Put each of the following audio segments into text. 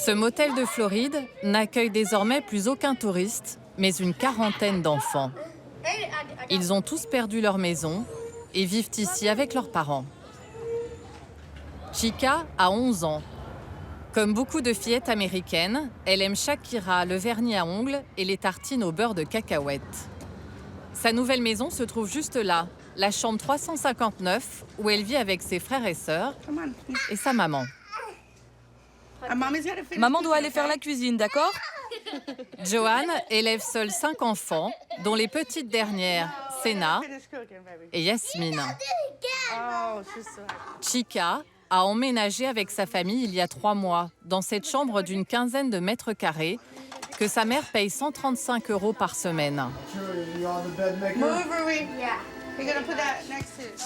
Ce motel de Floride n'accueille désormais plus aucun touriste, mais une quarantaine d'enfants. Ils ont tous perdu leur maison et vivent ici avec leurs parents. Chica a 11 ans. Comme beaucoup de fillettes américaines, elle aime Shakira, le vernis à ongles et les tartines au beurre de cacahuète. Sa nouvelle maison se trouve juste là, la chambre 359, où elle vit avec ses frères et sœurs et sa maman. Maman doit aller faire la cuisine, d'accord? Joanne élève seule 5 enfants, dont les petites dernières, Sena et Yasmine. Chica a emménagé avec sa famille il y a 3 mois, dans cette chambre d'une quinzaine de mètres carrés, que sa mère paye 135 € par semaine.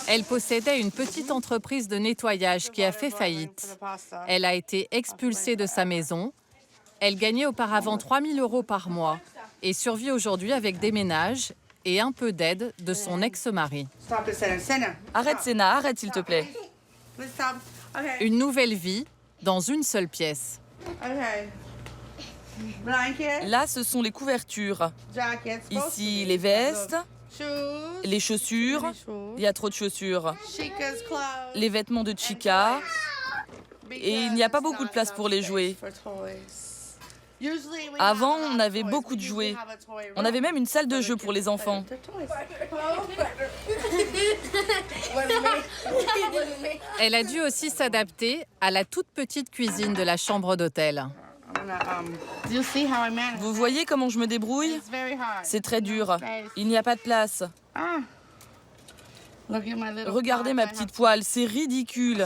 Elle possédait une petite entreprise de nettoyage qui a fait faillite. Elle a été expulsée de sa maison. Elle gagnait auparavant 3 000 € par mois et survit aujourd'hui avec des ménages et un peu d'aide de son ex-mari. Arrête, Sena, arrête, s'il te plaît. Une nouvelle vie dans une seule pièce. Là, ce sont les couvertures. Ici, les vestes, les chaussures. Il y a trop de chaussures. Les vêtements de Chica. Et il n'y a pas beaucoup de place pour les jouets. Avant, on avait beaucoup de jouets. On avait même une salle de jeu pour les enfants. Elle a dû aussi s'adapter à la toute petite cuisine de la chambre d'hôtel. Vous voyez comment je me débrouille? C'est très dur. Il n'y a pas de place. Regardez ma petite poêle, c'est ridicule.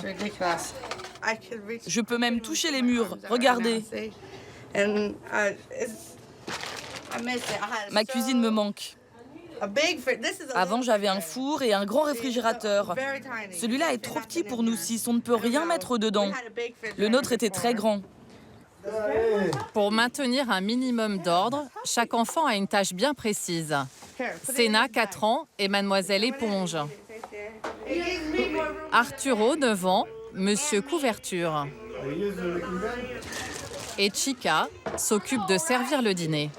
Je peux même toucher les murs. Regardez. Ma cuisine me manque. Avant, j'avais un four et un grand réfrigérateur. Celui-là est trop petit pour nous 6, on ne peut rien mettre dedans. Le nôtre était très grand. Pour maintenir un minimum d'ordre, chaque enfant a une tâche bien précise. Sena, 4 ans, est mademoiselle éponge. Arturo, 9 ans, monsieur couverture. Et Chica s'occupe de servir le dîner.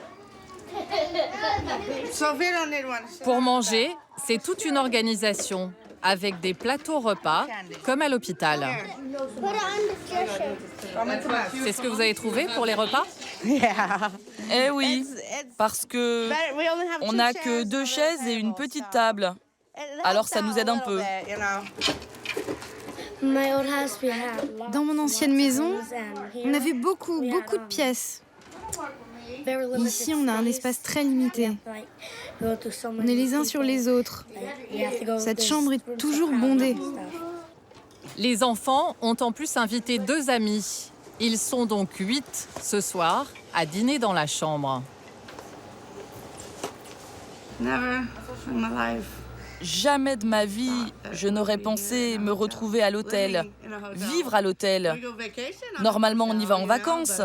Pour manger, c'est toute une organisation, avec des plateaux repas, comme à l'hôpital. C'est ce que vous avez trouvé pour les repas? Eh oui, parce que on n'a que 2 chaises et une petite table. Alors ça nous aide un peu. Dans mon ancienne maison, on avait beaucoup de pièces. Ici, on a un espace très limité. On est les uns sur les autres. Cette chambre est toujours bondée. Les enfants ont en plus invité 2 amis. Ils sont donc 8 ce soir à dîner dans la chambre. Jamais de ma vie, je n'aurais pensé me retrouver à l'hôtel, vivre à l'hôtel. Normalement, on y va en vacances.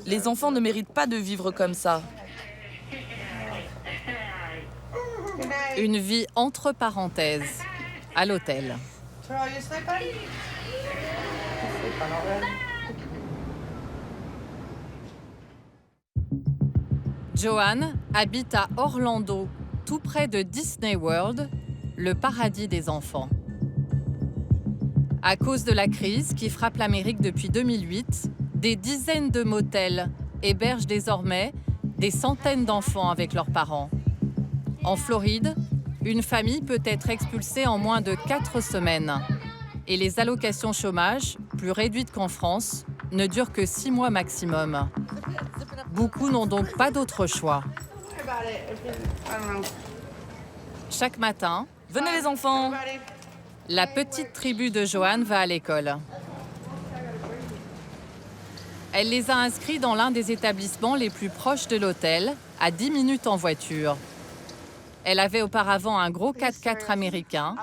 Les enfants ne méritent pas de vivre comme ça. Une vie entre parenthèses, à l'hôtel. Joanne habite à Orlando, tout près de Disney World, le paradis des enfants. À cause de la crise qui frappe l'Amérique depuis 2008, des dizaines de motels hébergent désormais des centaines d'enfants avec leurs parents. En Floride, une famille peut être expulsée en moins de 4 semaines. Et les allocations chômage, plus réduites qu'en France, ne durent que 6 mois maximum. Beaucoup n'ont donc pas d'autre choix. Chaque matin, Venez les enfants! la petite tribu de Joanne va à l'école. Elle les a inscrits dans l'un des établissements les plus proches de l'hôtel, à 10 minutes en voiture. Elle avait auparavant un gros 4x4 américain.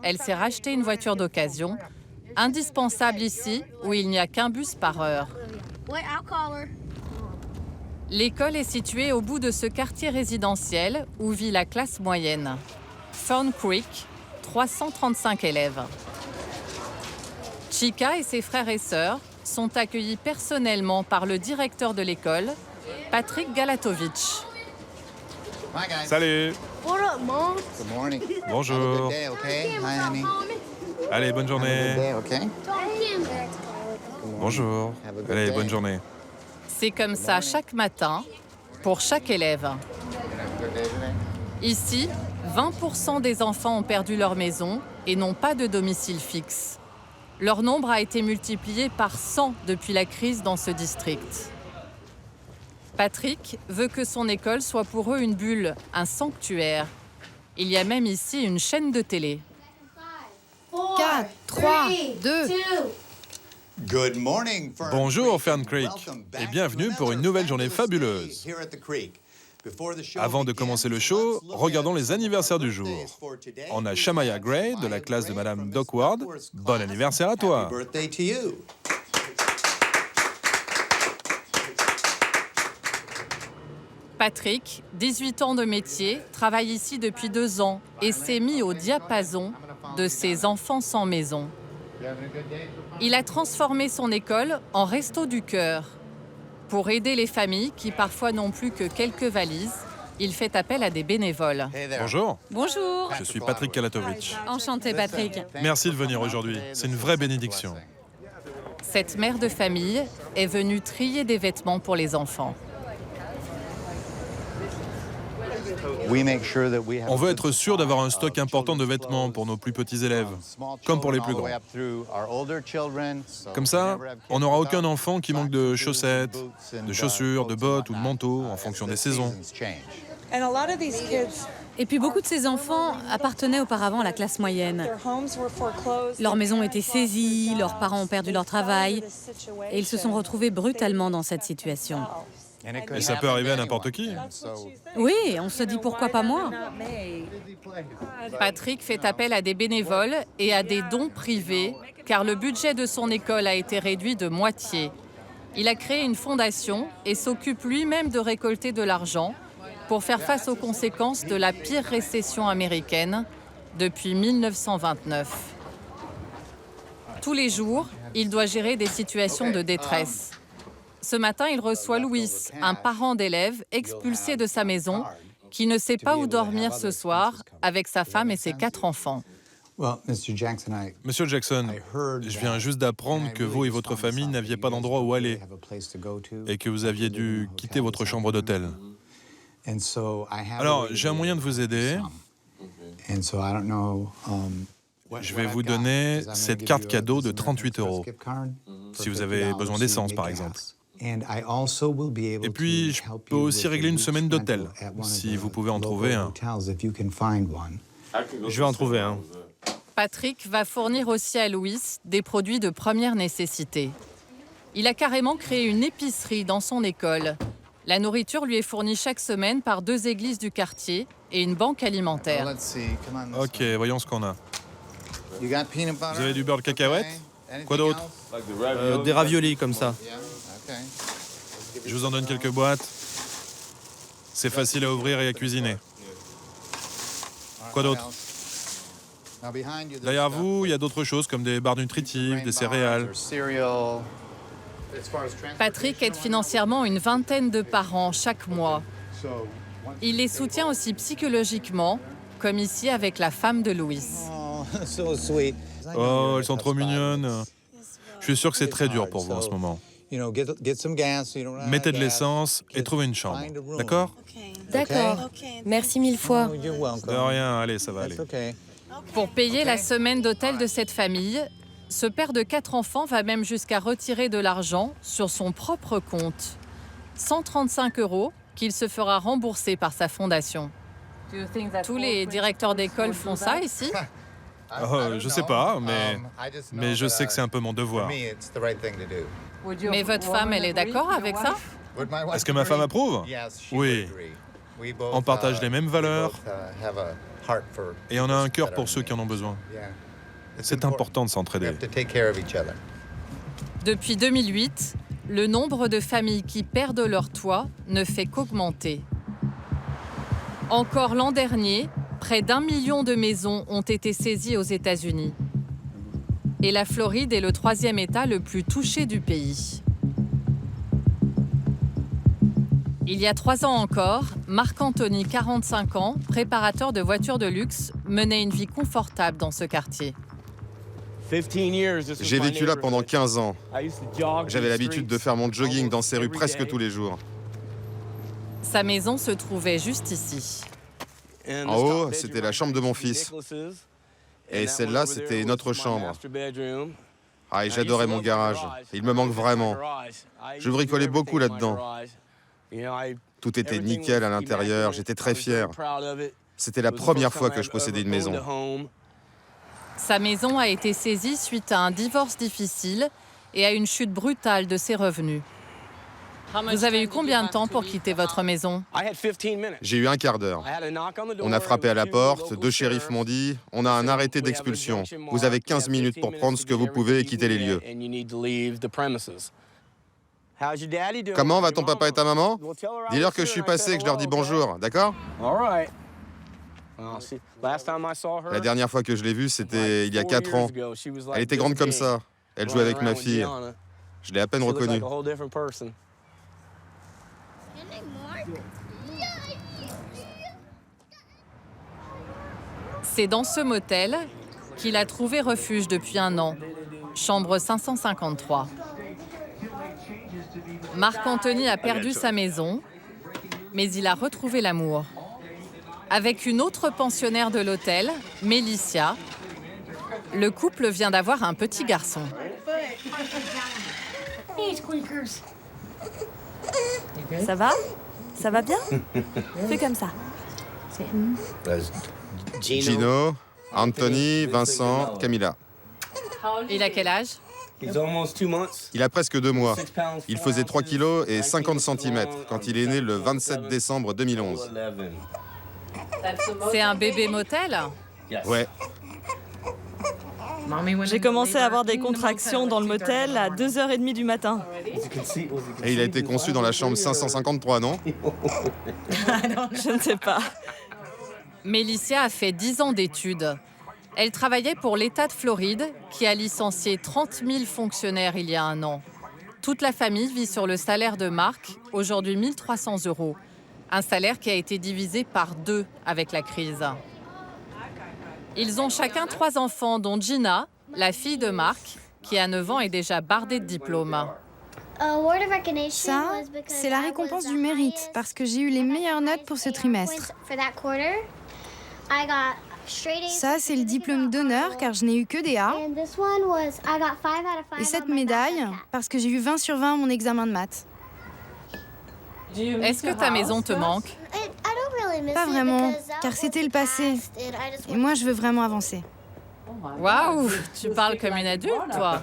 Elle s'est racheté une voiture d'occasion, indispensable ici où il n'y a qu'un bus par heure. L'école est située au bout de ce quartier résidentiel où vit la classe moyenne. Fern Creek, 335 élèves. Chica et ses frères et sœurs sont accueillis personnellement par le directeur de l'école, Patrick Galatovich. Salut. What up, Mom? Good morning. Bonjour. Have a good day, okay? Hi, honey. Allez, bonne Have a good journée. day, okay? Bonjour. Have a good Allez, day. bonne journée. C'est comme ça chaque matin pour chaque élève. Have a good day today. Ici, 20% des enfants ont perdu leur maison et n'ont pas de domicile fixe. Leur nombre a été multiplié par 100 depuis la crise dans ce district. Patrick veut que son école soit pour eux une bulle, un sanctuaire. Il y a même ici une chaîne de télé. 4, 3, 2. Good morning, Fern Bonjour, Creek, Fern and Creek, welcome back et bienvenue to pour une another nouvelle journée fabulous fabuleuse. day here at the Creek. Before the show Avant de begins, commencer le show, let's look regardons at les some of our anniversaires du jour. birthdays for today. On a Shamaya Gray de la classe de Madame Dockward. Bon anniversaire à toi. Happy birthday to you. Patrick, 18 ans de métier, travaille ici depuis 2 ans et s'est mis au diapason de ces enfants sans maison. Il a transformé son école en resto du cœur. Pour aider les familles qui parfois n'ont plus que quelques valises, il fait appel à des bénévoles. Hey there. Bonjour, Bonjour, je suis Patrick Galatovich. enchanté Patrick. Merci de venir aujourd'hui. C'est une vraie bénédiction. Cette mère de famille est venue trier des vêtements pour les enfants. We make sure that we have On veut a être good sûr d'avoir un supply stock of important de children's vêtements clothes, pour nos plus petits élèves, small comme pour les plus children all the way grands. up through our older children. So Comme we ça, never have kids on n'aura aucun without enfant qui manque socks de and shoes and chaussettes, boots and, de chaussures, de coats and bottes ou de whatnot, manteaux en as fonction the des saisons. seasons change. Et puis beaucoup de ces enfants appartenaient auparavant à la classe moyenne. Leur maison était saisie, leurs parents ont perdu leur travail et ils se sont retrouvés brutalement dans cette situation. Et ça peut arriver à n'importe qui. Oui, on se dit pourquoi pas moi? Patrick fait appel à des bénévoles et à des dons privés, car le budget de son école a été réduit de moitié. Il a créé une fondation et s'occupe lui-même de récolter de l'argent pour faire face aux conséquences de la pire récession américaine depuis 1929. Tous les jours, il doit gérer des situations de détresse. Ce matin, il reçoit Louis, un parent d'élève expulsé de sa maison, qui ne sait pas où dormir ce soir avec sa femme et ses 4 enfants. Well, Mr. Jackson, Monsieur Jackson, je viens juste d'apprendre que vous et votre famille n'aviez pas d'endroit où aller et que vous aviez dû quitter votre chambre d'hôtel. Alors, j'ai un moyen de vous aider. Je vais vous donner cette carte cadeau de 38 €, si vous avez besoin d'essence, par exemple. Et puis, je peux aussi régler une semaine d'hôtel, si vous pouvez en trouver un. Je vais en trouver un. Patrick va fournir aussi à Louis des produits de première nécessité. Il a carrément créé une épicerie dans son école. La nourriture lui est fournie chaque semaine par 2 églises du quartier et une banque alimentaire. Ok, voyons ce qu'on a. Vous Vous avez du beurre de cacahuète? Quoi d'autre? Des raviolis comme ça. Je vous en donne quelques boîtes. C'est facile à ouvrir et à cuisiner. Quoi d'autre? Derrière vous, il y a d'autres choses comme des barres nutritives, des céréales. Patrick aide financièrement une vingtaine de parents chaque mois. Il les soutient aussi psychologiquement, comme ici avec la femme de Louis. Oh, elles sont trop mignonnes. Je suis sûr que c'est très dur pour vous en ce moment. Mettez de l'essence et trouvez une chambre. D'accord? D'accord. Merci 1000 fois. De rien, allez, ça va aller. Pour payer la semaine d'hôtel de cette famille, ce père de 4 enfants va même jusqu'à retirer de l'argent sur son propre compte. 135 € qu'il se fera rembourser par sa fondation. Tous les directeurs d'école font ça ici? Oh, je sais pas, mais je sais que c'est un peu mon devoir. Mais votre femme, elle est d'accord avec ça? Est-ce que ma femme approuve? Oui. On partage les mêmes valeurs et on a un cœur pour ceux qui en ont besoin. C'est important de s'entraider. Depuis 2008, le nombre de familles qui perdent leur toit ne fait qu'augmenter. Encore l'an dernier, près d'1 million de maisons ont été saisies aux États-Unis. Et la Floride est le 3e État le plus touché du pays. Il y a 3 ans encore, Marc-Anthony, 45 ans, préparateur de voitures de luxe, menait une vie confortable dans ce quartier. J'ai vécu là pendant 15 ans. J'avais l'habitude de faire mon jogging dans ces rues presque tous les jours. Sa maison se trouvait juste ici. En haut, c'était la chambre de mon fils. Et celle-là, c'était notre chambre. Ah, et j'adorais mon garage. Il me manque vraiment. Je bricolais beaucoup là-dedans. Tout était nickel à l'intérieur. J'étais très fier. C'était la première fois que je possédais une maison. Sa maison a été saisie suite à un divorce difficile et à une chute brutale de ses revenus. Vous avez eu combien de temps pour quitter votre maison? J'ai eu un quart d'heure. On a frappé à la porte, 2 shérifs m'ont dit « On a un arrêté d'expulsion. Vous avez 15 minutes pour prendre ce que vous pouvez et quitter les lieux. » Comment va ton papa et ta maman? Dis-leur que je suis passé et que je leur dis bonjour, d'accord? La dernière fois que je l'ai vue, c'était il y a 4 ans. Elle était grande comme ça. Elle jouait avec ma fille. Je l'ai à peine reconnue. C'est dans ce motel qu'il a trouvé refuge depuis 1 an, chambre 553. Marc-Anthony a perdu sa maison, mais il a retrouvé l'amour. Avec une autre pensionnaire de l'hôtel, Mélicia, le couple vient d'avoir un petit garçon. Ça va? Ça va bien? Fais comme ça. Gino, Anthony, Vincent, Camilla. Il a quel âge? Il a presque 2 mois. Il faisait 3 kilos et 50 cm quand il est né le 27 décembre 2011. C'est un bébé motel? Ouais. J'ai commencé à avoir des contractions dans le motel à 2h30 du matin. Et il a été conçu dans la chambre 553, non? Je ne sais pas. Mélicia a fait 10 ans d'études. Elle travaillait pour l'État de Floride, qui a licencié 30 000 fonctionnaires il y a 1 an. Toute la famille vit sur le salaire de Marc, aujourd'hui 1 300 €. Un salaire qui a été divisé par 2 avec la crise. Ils ont chacun 3 enfants, dont Gina, la fille de Marc, qui a 9 ans et déjà bardée de diplômes. Ça, c'est la récompense du mérite, parce que j'ai eu les meilleures notes pour ce trimestre. Ça, c'est le diplôme d'honneur, car je n'ai eu que des A. Et cette médaille, parce que j'ai eu 20 sur 20 à mon examen de maths. Est-ce que ta maison te manque? Pas vraiment, car c'était le passé. Et moi, je veux vraiment avancer. Waouh, tu parles comme une adulte, toi.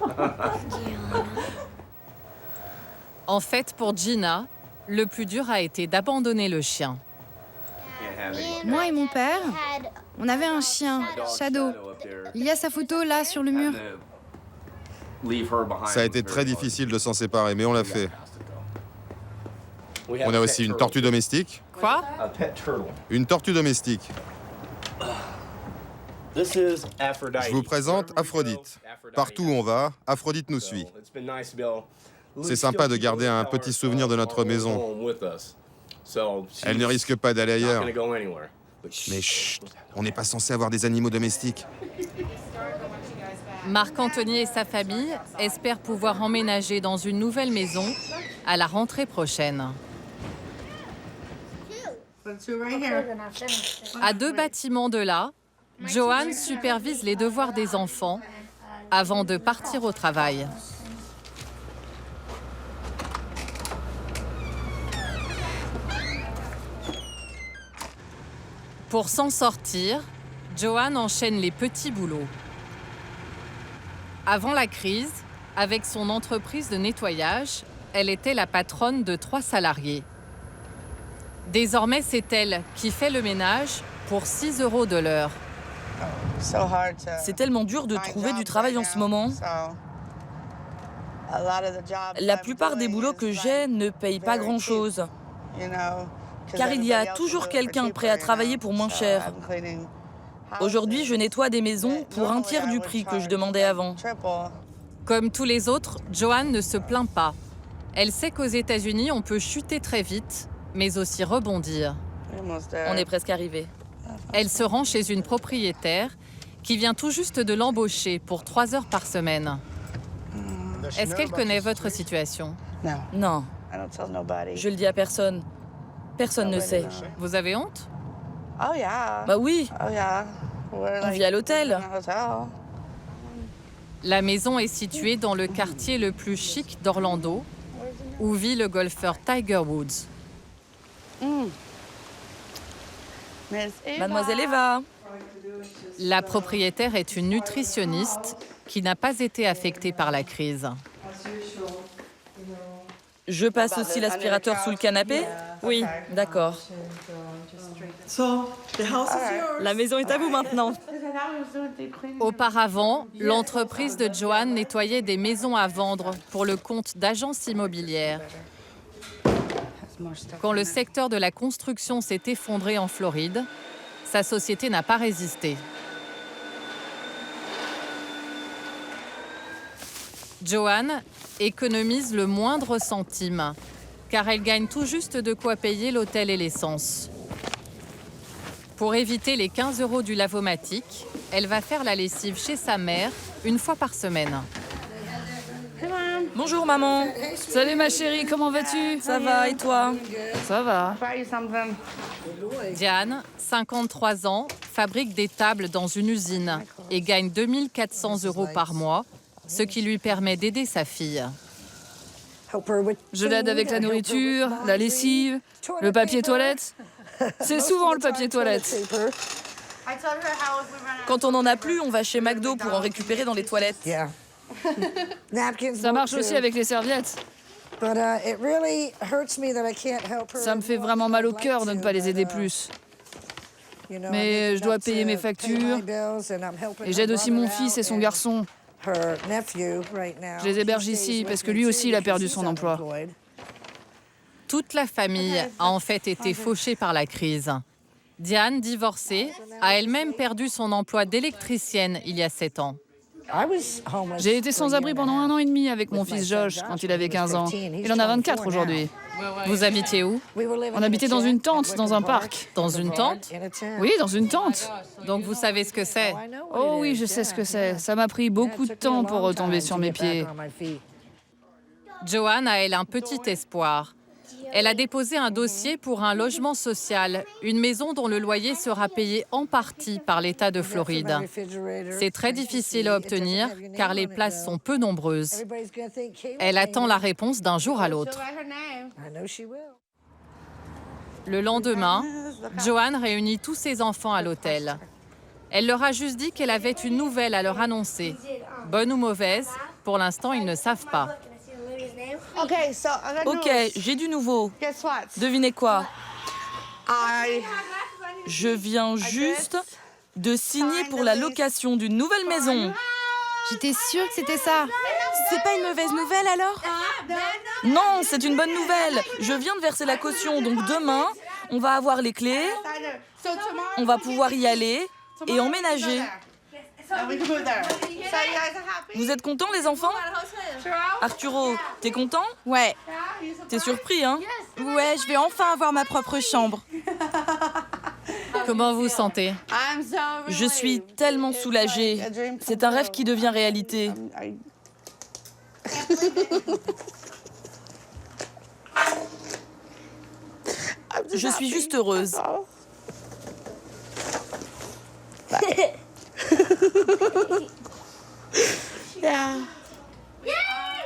En fait, pour Gina, le plus dur a été d'abandonner le chien. Moi et mon père, on avait un chien, Shadow. Il y a sa photo là sur le mur. Ça a été très difficile de s'en séparer, mais on l'a fait. On a aussi une tortue domestique. Quoi? Une tortue domestique. Je vous présente Aphrodite. Partout où on va, Aphrodite nous suit. C'est sympa de garder un petit souvenir de notre maison. Elle ne risque pas d'aller ailleurs. Mais chut, on n'est pas censé avoir des animaux domestiques. Marc-Anthony et sa famille espèrent pouvoir emménager dans une nouvelle maison à la rentrée prochaine. À 2 bâtiments de là, Joanne supervise les devoirs des enfants avant de partir au travail. Pour s'en sortir, Joanne enchaîne les petits boulots. Avant la crise, avec son entreprise de nettoyage, elle était la patronne de 3 salariés. Désormais, c'est elle qui fait le ménage pour 6 € de l'heure. C'est tellement dur de trouver du travail en ce moment. La plupart des boulots que j'ai ne payent pas grand-chose. Car il y a toujours quelqu'un prêt à travailler pour moins cher. Aujourd'hui, je nettoie des maisons pour un tiers du prix que je demandais avant. Comme tous les autres, Joanne ne se plaint pas. Elle sait qu'aux États-Unis, on peut chuter très vite, mais aussi rebondir. On est presque arrivé. Elle se rend chez une propriétaire qui vient tout juste de l'embaucher pour 3 heures par semaine. Est-ce qu'elle connaît votre situation? Non, je le dis à personne. Personne ne sait. Vous avez honte? Bah oui, on vit à l'hôtel. La maison est située dans le quartier le plus chic d'Orlando, où vit le golfeur Tiger Woods. Mademoiselle Eva. La propriétaire est une nutritionniste qui n'a pas été affectée par la crise. Je passe aussi l'aspirateur sous le canapé? Oui. D'accord. La maison est à vous maintenant. Auparavant, l'entreprise de Joanne nettoyait des maisons à vendre pour le compte d'agences immobilières. Quand le secteur de la construction s'est effondré en Floride, sa société n'a pas résisté. Joanne économise le moindre centime, car elle gagne tout juste de quoi payer l'hôtel et l'essence. Pour éviter les 15 € du lavomatique, elle va faire la lessive chez sa mère une fois par semaine. Bonjour maman. Salut ma chérie, comment vas-tu? Ça va et toi? Ça va. Diane, 53 ans, fabrique des tables dans une usine et gagne 2 400 € par mois, ce qui lui permet d'aider sa fille. Je l'aide avec la nourriture, la lessive, le papier toilette. C'est souvent le papier toilette. Quand on n'en a plus, on va chez McDo pour en récupérer dans les toilettes. Ça marche aussi avec les serviettes. Ça me fait vraiment mal au cœur de ne pas les aider plus. Mais je dois payer mes factures et j'aide aussi mon fils et son garçon. Je les héberge ici parce que lui aussi il a perdu son emploi. Toute la famille a en fait été fauchée par la crise. Diane, divorcée, a elle-même perdu son emploi d'électricienne il y a 7 ans. J'ai été sans abri pendant 1 an et demi avec mon fils Josh quand il avait 15 ans. Il en a 24 aujourd'hui. Vous habitiez où? On habitait dans une tente, dans un parc. Dans une tente? Oui, dans une tente. Donc vous savez ce que c'est? Oh oui, je sais ce que c'est. Ça m'a pris beaucoup de temps pour retomber sur mes pieds. Joanne a, elle, un petit espoir. Elle a déposé un dossier pour un logement social, une maison dont le loyer sera payé en partie par l'État de Floride. C'est très difficile à obtenir car les places sont peu nombreuses. Elle attend la réponse d'un jour à l'autre. Le lendemain, Joanne réunit tous ses enfants à l'hôtel. Elle leur a juste dit qu'elle avait une nouvelle à leur annoncer. Bonne ou mauvaise, pour l'instant, ils ne savent pas. Ok, j'ai du nouveau. Devinez quoi? Je viens juste de signer pour la location d'une nouvelle maison. J'étais sûre que c'était ça. C'est pas une mauvaise nouvelle alors? Non, c'est une bonne nouvelle. Je viens de verser la caution, donc demain, on va avoir les clés, on va pouvoir y aller et emménager. Vous êtes contents, les enfants? Arturo, t'es content? Ouais. T'es surpris, hein? Ouais, je vais enfin avoir ma propre chambre. Comment vous vous sentez? Je suis tellement soulagée. C'est un rêve qui devient réalité. Je suis juste heureuse.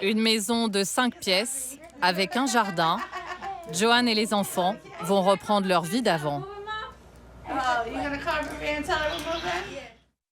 Une maison de 5 pièces, avec un jardin. Joanne et les enfants vont reprendre leur vie d'avant.